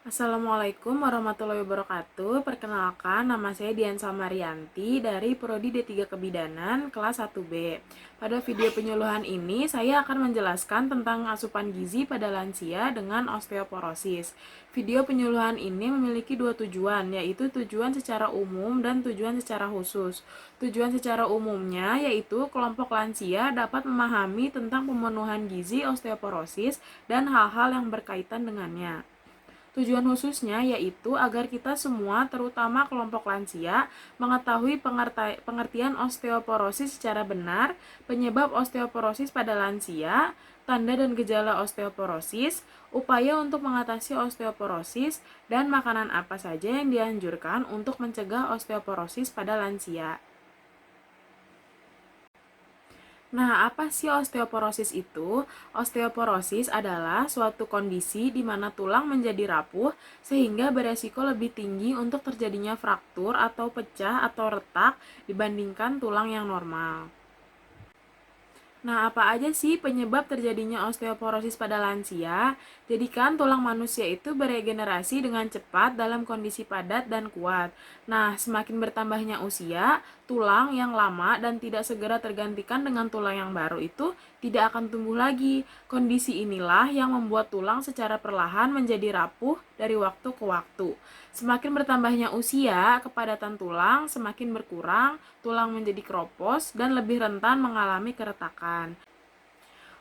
Assalamualaikum warahmatullahi wabarakatuh. Perkenalkan, nama saya Dian Salmarianti dari Prodi D3 Kebidanan kelas 1B. Pada video penyuluhan ini, saya akan menjelaskan tentang asupan gizi pada lansia dengan osteoporosis. Video penyuluhan ini memiliki dua tujuan, yaitu tujuan secara umum dan tujuan secara khusus. Tujuan secara umumnya yaitu kelompok lansia dapat memahami tentang pemenuhan gizi osteoporosis dan hal-hal yang berkaitan dengannya. Tujuan khususnya yaitu agar kita semua, terutama kelompok lansia, mengetahui pengertian osteoporosis secara benar, penyebab osteoporosis pada lansia, tanda dan gejala osteoporosis, upaya untuk mengatasi osteoporosis, dan makanan apa saja yang dianjurkan untuk mencegah osteoporosis pada lansia. Nah, apa sih osteoporosis itu? Osteoporosis adalah suatu kondisi di mana tulang menjadi rapuh sehingga beresiko lebih tinggi untuk terjadinya fraktur atau pecah atau retak dibandingkan tulang yang normal. Nah, apa aja sih penyebab terjadinya osteoporosis pada lansia? Jadikan tulang manusia itu beregenerasi dengan cepat dalam kondisi padat dan kuat. Nah, semakin bertambahnya usia, tulang yang lama dan tidak segera tergantikan dengan tulang yang baru itu tidak akan tumbuh lagi. Kondisi inilah yang membuat tulang secara perlahan menjadi rapuh dari waktu ke waktu. Semakin bertambahnya usia, kepadatan tulang semakin berkurang, tulang menjadi keropos dan lebih rentan mengalami keretakan.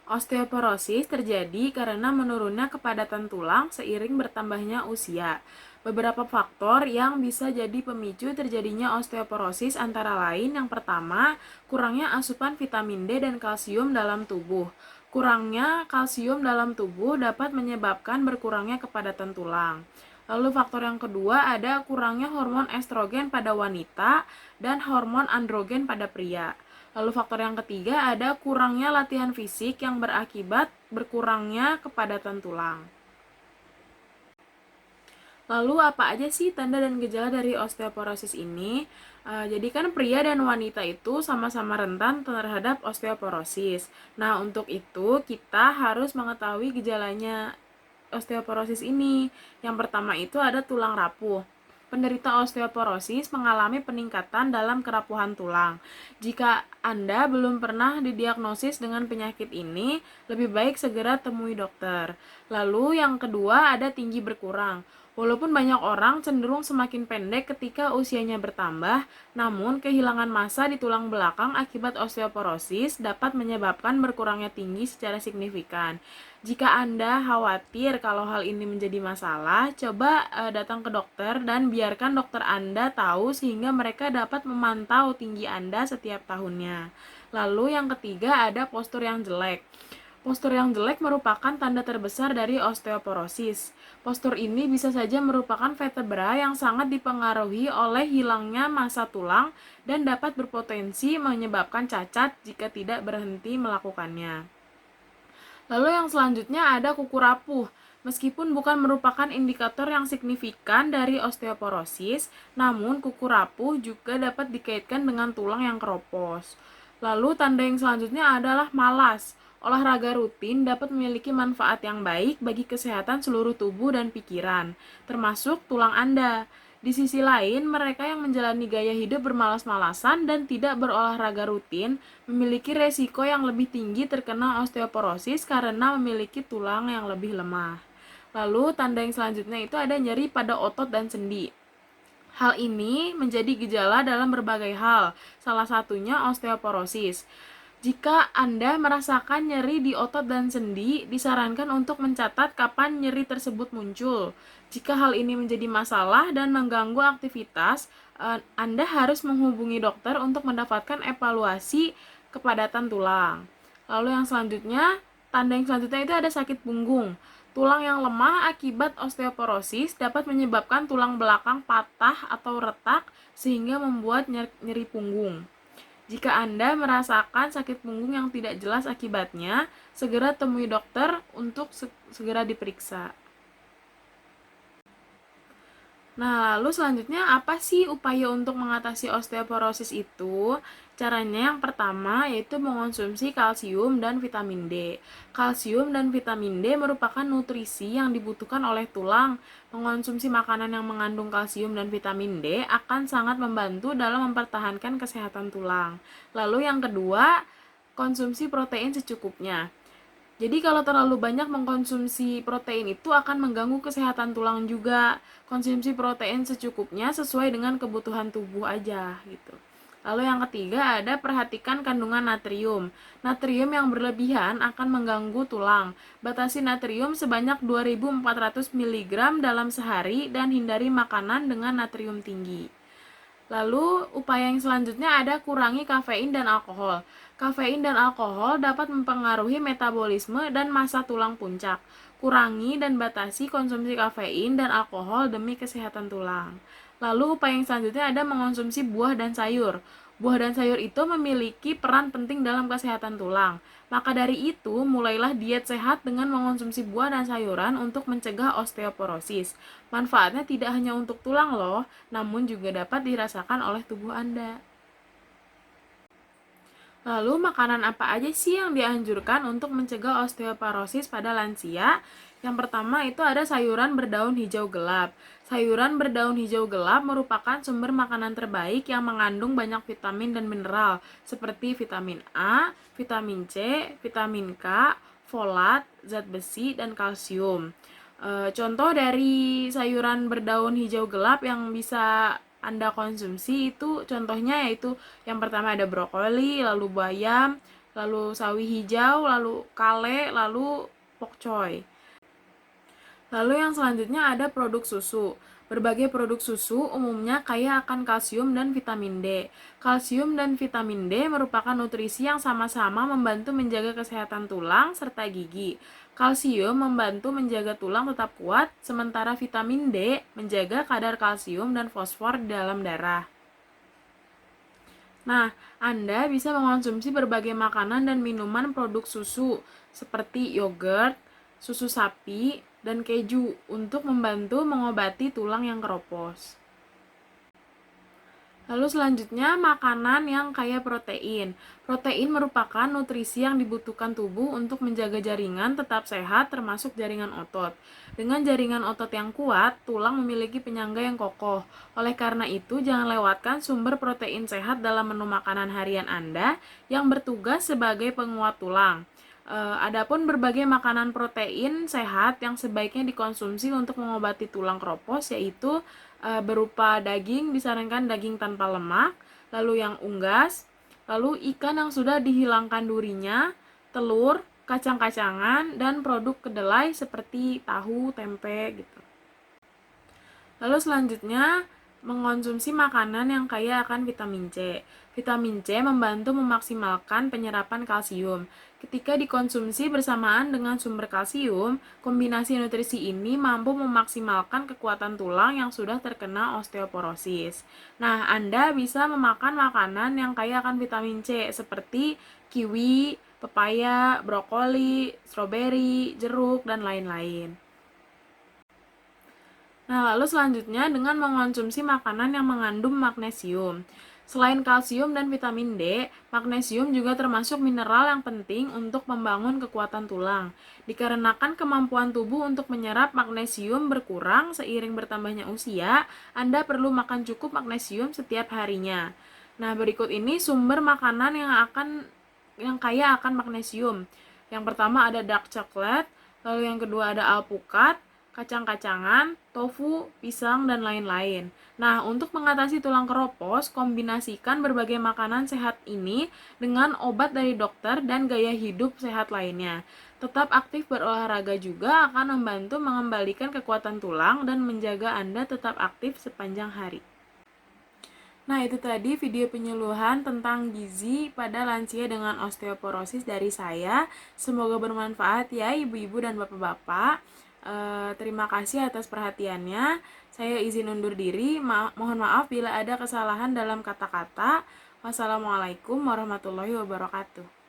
Osteoporosis terjadi karena menurunnya kepadatan tulang seiring bertambahnya usia. Beberapa faktor yang bisa jadi pemicu terjadinya osteoporosis antara lain yang pertama, kurangnya asupan vitamin D dan kalsium dalam tubuh. Kurangnya kalsium dalam tubuh dapat menyebabkan berkurangnya kepadatan tulang. Lalu faktor yang kedua ada kurangnya hormon estrogen pada wanita dan hormon androgen pada pria. Lalu faktor yang ketiga ada kurangnya latihan fisik yang berakibat berkurangnya kepadatan tulang. Lalu apa aja sih tanda dan gejala dari osteoporosis ini? Jadi kan pria dan wanita itu sama-sama rentan terhadap osteoporosis. Nah, untuk itu kita harus mengetahui gejalanya osteoporosis ini. Yang pertama itu ada tulang rapuh. Penderita osteoporosis mengalami peningkatan dalam kerapuhan tulang. Jika Anda belum pernah didiagnosis dengan penyakit ini, lebih baik segera temui dokter. Lalu yang kedua ada tinggi berkurang. Walaupun banyak orang cenderung semakin pendek ketika usianya bertambah, namun kehilangan massa di tulang belakang akibat osteoporosis dapat menyebabkan berkurangnya tinggi secara signifikan. Jika Anda khawatir kalau hal ini menjadi masalah, coba datang ke dokter dan biarkan dokter Anda tahu sehingga mereka dapat memantau tinggi Anda setiap tahunnya. Lalu yang ketiga ada postur yang jelek. Postur yang jelek merupakan tanda terbesar dari osteoporosis. Postur ini bisa saja merupakan vertebra yang sangat dipengaruhi oleh hilangnya massa tulang dan dapat berpotensi menyebabkan cacat jika tidak berhenti melakukannya. Lalu yang selanjutnya ada kuku rapuh. Meskipun bukan merupakan indikator yang signifikan dari osteoporosis, namun kuku rapuh juga dapat dikaitkan dengan tulang yang keropos. Lalu tanda yang selanjutnya adalah malas. Olahraga rutin dapat memiliki manfaat yang baik bagi kesehatan seluruh tubuh dan pikiran, termasuk tulang Anda. Di sisi lain, mereka yang menjalani gaya hidup bermalas-malasan dan tidak berolahraga rutin memiliki resiko yang lebih tinggi terkena osteoporosis karena memiliki tulang yang lebih lemah. Lalu, tanda yang selanjutnya itu ada nyeri pada otot dan sendi. Hal ini menjadi gejala dalam berbagai hal, salah satunya osteoporosis. Jika Anda merasakan nyeri di otot dan sendi, disarankan untuk mencatat kapan nyeri tersebut muncul. Jika hal ini menjadi masalah dan mengganggu aktivitas, Anda harus menghubungi dokter untuk mendapatkan evaluasi kepadatan tulang. Lalu yang selanjutnya, tanda yang selanjutnya itu ada sakit punggung. Tulang yang lemah akibat osteoporosis dapat menyebabkan tulang belakang patah atau retak sehingga membuat nyeri punggung. Jika Anda merasakan sakit punggung yang tidak jelas akibatnya, segera temui dokter untuk segera diperiksa. Nah, lalu selanjutnya apa sih upaya untuk mengatasi osteoporosis itu? Caranya yang pertama yaitu mengonsumsi kalsium dan vitamin D. Kalsium dan vitamin D merupakan nutrisi yang dibutuhkan oleh tulang. Mengonsumsi makanan yang mengandung kalsium dan vitamin D akan sangat membantu dalam mempertahankan kesehatan tulang. Lalu yang kedua, konsumsi protein secukupnya. Jadi kalau terlalu banyak mengkonsumsi protein itu akan mengganggu kesehatan tulang juga. Konsumsi protein secukupnya sesuai dengan kebutuhan tubuh aja gitu. Lalu yang ketiga ada perhatikan kandungan natrium. Natrium yang berlebihan akan mengganggu tulang. Batasi natrium sebanyak 2400 mg dalam sehari dan hindari makanan dengan natrium tinggi. Lalu, upaya yang selanjutnya ada kurangi kafein dan alkohol. Kafein dan alkohol dapat mempengaruhi metabolisme dan massa tulang puncak. Kurangi dan batasi konsumsi kafein dan alkohol demi kesehatan tulang. Lalu, upaya yang selanjutnya ada mengonsumsi buah dan sayur. Buah dan sayur itu memiliki peran penting dalam kesehatan tulang. Maka dari itu, mulailah diet sehat dengan mengonsumsi buah dan sayuran untuk mencegah osteoporosis. Manfaatnya tidak hanya untuk tulang loh, namun juga dapat dirasakan oleh tubuh Anda. Lalu makanan apa aja sih yang dianjurkan untuk mencegah osteoporosis pada lansia? Yang pertama itu ada sayuran berdaun hijau gelap. Sayuran berdaun hijau gelap merupakan sumber makanan terbaik yang mengandung banyak vitamin dan mineral seperti vitamin A, vitamin C, vitamin K, folat, zat besi, dan kalsium. Contoh dari sayuran berdaun hijau gelap yang bisa Anda konsumsi itu contohnya yaitu yang pertama ada brokoli, lalu bayam, lalu sawi hijau, lalu kale, lalu pokcoy. Lalu yang selanjutnya ada produk susu. Berbagai produk susu umumnya kaya akan kalsium dan vitamin D. Kalsium dan vitamin D merupakan nutrisi yang sama-sama membantu menjaga kesehatan tulang serta gigi. Kalsium membantu menjaga tulang tetap kuat, sementara vitamin D menjaga kadar kalsium dan fosfor di dalam darah. Nah, Anda bisa mengonsumsi berbagai makanan dan minuman produk susu seperti yogurt, susu sapi, dan keju untuk membantu mengobati tulang yang keropos. Lalu selanjutnya makanan yang kaya protein. Protein merupakan nutrisi yang dibutuhkan tubuh untuk menjaga jaringan tetap sehat termasuk jaringan otot. Dengan jaringan otot yang kuat, tulang memiliki penyangga yang kokoh. Oleh karena itu, jangan lewatkan sumber protein sehat dalam menu makanan harian Anda yang bertugas sebagai penguat tulang. Adapun berbagai makanan protein sehat yang sebaiknya dikonsumsi untuk mengobati tulang keropos yaitu berupa daging, disarankan daging tanpa lemak, lalu yang unggas, lalu ikan yang sudah dihilangkan durinya, telur, kacang-kacangan, dan produk kedelai seperti tahu, tempe gitu. Lalu selanjutnya mengonsumsi makanan yang kaya akan vitamin C. Vitamin C membantu memaksimalkan penyerapan kalsium. Ketika dikonsumsi bersamaan dengan sumber kalsium, kombinasi nutrisi ini mampu memaksimalkan kekuatan tulang yang sudah terkena osteoporosis. Nah, Anda bisa memakan makanan yang kaya akan vitamin C seperti kiwi, pepaya, brokoli, stroberi, jeruk, dan lain-lain. Nah, lalu selanjutnya dengan mengonsumsi makanan yang mengandung magnesium. Selain kalsium dan vitamin D, magnesium juga termasuk mineral yang penting untuk membangun kekuatan tulang. Dikarenakan kemampuan tubuh untuk menyerap magnesium berkurang seiring bertambahnya usia, Anda perlu makan cukup magnesium setiap harinya. Nah, berikut ini sumber makanan yang kaya akan magnesium. Yang pertama ada dark chocolate, lalu yang kedua ada alpukat, kacang-kacangan, tofu, pisang, dan lain-lain. Nah, untuk mengatasi tulang keropos, kombinasikan berbagai makanan sehat ini dengan obat dari dokter dan gaya hidup sehat lainnya. Tetap aktif berolahraga juga akan membantu mengembalikan kekuatan tulang dan menjaga Anda tetap aktif sepanjang hari. Nah, itu tadi video penyuluhan tentang gizi pada lansia dengan osteoporosis dari saya. Semoga bermanfaat ya ibu-ibu dan bapak-bapak. Terima kasih atas perhatiannya. Saya izin undur diri. Mohon maaf bila ada kesalahan dalam kata-kata. Wassalamualaikum warahmatullahi wabarakatuh.